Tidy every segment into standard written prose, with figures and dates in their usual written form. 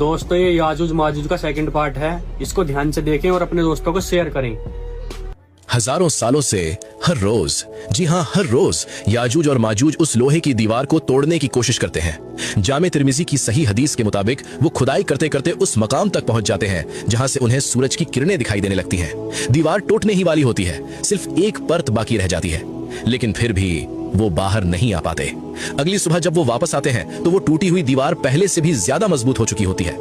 दोस्तों ये याजूज माजूज का सेकंड पार्ट है, इसको ध्यान से देखें और अपने दोस्तों को शेयर करें। हजारों सालों से हर रोज, जी हाँ हर रोज, याजूज और माजूज उस लोहे की दीवार को तोड़ने की कोशिश करते हैं। जामे तिर्मिजी की सही हदीस के मुताबिक वो खुदाई करते करते उस मकाम तक पहुंच जाते हैं जहां से उन्हें सूरज की किरणें दिखाई देने लगती हैं। दीवार टूटने ही वाली होती है, सिर्फ एक परत बाकी रह जाती है, लेकिन फिर भी वो बाहर नहीं आ पाते। अगली सुबह जब वो वापस आते हैं तो वो टूटी हुई दीवार पहले से भी ज्यादा मजबूत हो चुकी होती है।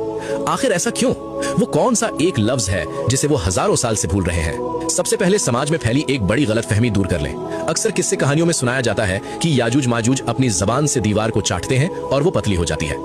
आखिर ऐसा क्यों? वो कौन सा एक लफ्ज है जिसे वो हजारों साल से भूल रहे हैं? सबसे पहले समाज में फैली एक बड़ी गलतफहमी दूर कर लें। अक्सर किस्से कहानियों में सुनाया जाता है कि याजूज माजूज अपनी जबान से दीवार को चाटते हैं और वो पतली हो जाती है।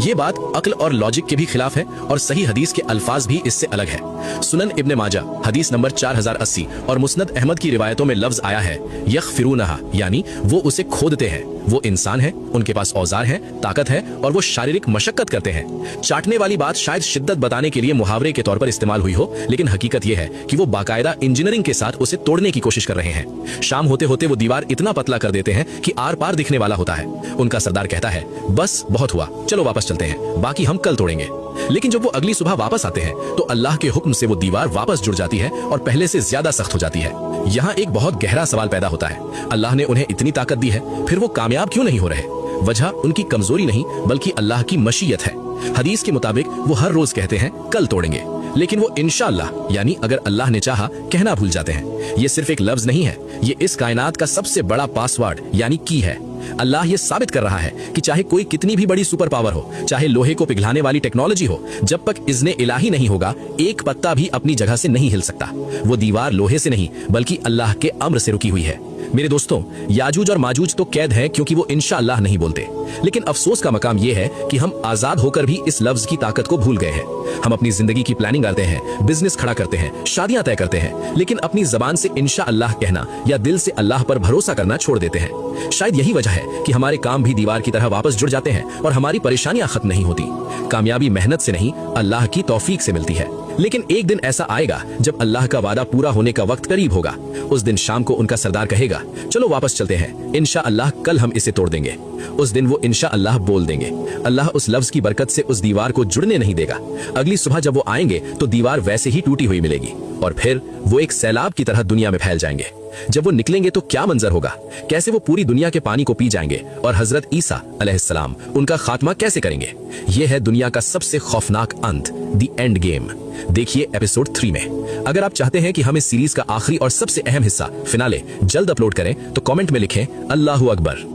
ये बात अक्ल और लॉजिक के भी खिलाफ है और सही हदीस के अल्फाज भी इससे अलग है। सुनन इब्ने माजा हदीस नंबर 4080 और मुस्नद अहमद की रिवायतों में लफ्ज आया है यग़फ़िरूनहा, यानी वो उसे खोदते हैं। वो इंसान है, उनके पास औजार है, ताकत है और वो शारीरिक मशक्कत करते हैं। चाटने वाली बात शायद शिद्दत बताने के लिए मुहावरे के तौर पर इस्तेमाल हुई हो, लेकिन हकीकत यह है कि वो बाकायदा इंजीनियरिंग के साथ उसे तोड़ने की कोशिश कर रहे हैं। शाम होते होते वो दीवार इतना पतला कर देते हैं कि आर पार दिखने वाला होता है। उनका सरदार कहता है, बस बहुत हुआ, चलो वापस चलते हैं, बाकी हम कल तोड़ेंगे। लेकिन जब वो अगली सुबह वापस आते हैं तो अल्लाह के हुक्म से वो दीवार वापस जुड़ जाती है और पहले से ज्यादा सख्त हो जाती है। यहाँ एक बहुत गहरा सवाल पैदा होता है, अल्लाह ने उन्हें इतनी ताकत दी है, फिर वो कामयाब क्यों नहीं हो रहे? वजह उनकी कमजोरी नहीं बल्कि अल्लाह की मशीयत है। हदीस के मुताबिक वो हर रोज कहते हैं कल तोड़ेंगे, लेकिन वो इंशाअल्लाह यानी अगर अल्लाह ने चाहा कहना भूल जाते हैं। ये सिर्फ एक लफ्ज नहीं है, ये इस कायनात का सबसे बड़ा पासवर्ड यानी की है। अल्लाह ये साबित कर रहा है कि चाहे कोई कितनी भी बड़ी सुपर पावर हो, चाहे लोहे को पिघलाने वाली टेक्नोलॉजी हो, जब तक इज़्ने इलाही नहीं होगा एक पत्ता भी अपनी जगह से नहीं हिल सकता। वो दीवार लोहे से नहीं बल्कि अल्लाह के अम्र से रुकी हुई है। मेरे दोस्तों, याजूज और माजूज तो कैद हैं क्योंकि वो इंशाअल्लाह नहीं बोलते, लेकिन अफसोस का मकाम यह है कि हम आजाद होकर भी इस लफ्ज की ताकत को भूल गए हैं। हम अपनी जिंदगी की प्लानिंग करते हैं, बिजनेस खड़ा करते हैं, शादियां तय करते हैं, लेकिन अपनी जबान से इंशाअल्लाह कहना या दिल से अल्लाह पर भरोसा करना छोड़ देते हैं। शायद यही वजह है कि हमारे काम भी दीवार की तरह वापस जुड़ जाते हैं और हमारी परेशानियां खत्म नहीं होती। कामयाबी मेहनत से नहीं, अल्लाह की तौफीक से मिलती है। लेकिन एक दिन ऐसा आएगा जब अल्लाह का वादा पूरा होने का वक्त करीब होगा। उस दिन शाम को उनका सरदार कहेगा, चलो वापस चलते हैं, इंशाअल्लाह कल हम इसे तोड़ देंगे। उस दिन वो इंशाअल्लाह बोल देंगे। अल्लाह उस लफ्ज की बरकत से उस दीवार को जुड़ने नहीं देगा। अगली सुबह जब वो आएंगे तो दीवार वैसे ही टूटी हुई मिलेगी और फिर वो एक सैलाब की तरह दुनिया में फैल जाएंगे। जब वो निकलेंगे तो क्या मंजर होगा, कैसे वो पूरी दुनिया के पानी को पी जाएंगे और हजरत ईसा अलैहिस्सलाम उनका खात्मा कैसे करेंगे। यह है दुनिया का सबसे खौफनाक अंत, द एंड गेम। देखिए एपिसोड 3 में। अगर आप चाहते हैं कि हम इस सीरीज का आखिरी और सबसे अहम हिस्सा फिनाले जल्द अपलोड करें तो कमेंट में लिखें अल्लाहू अकबर।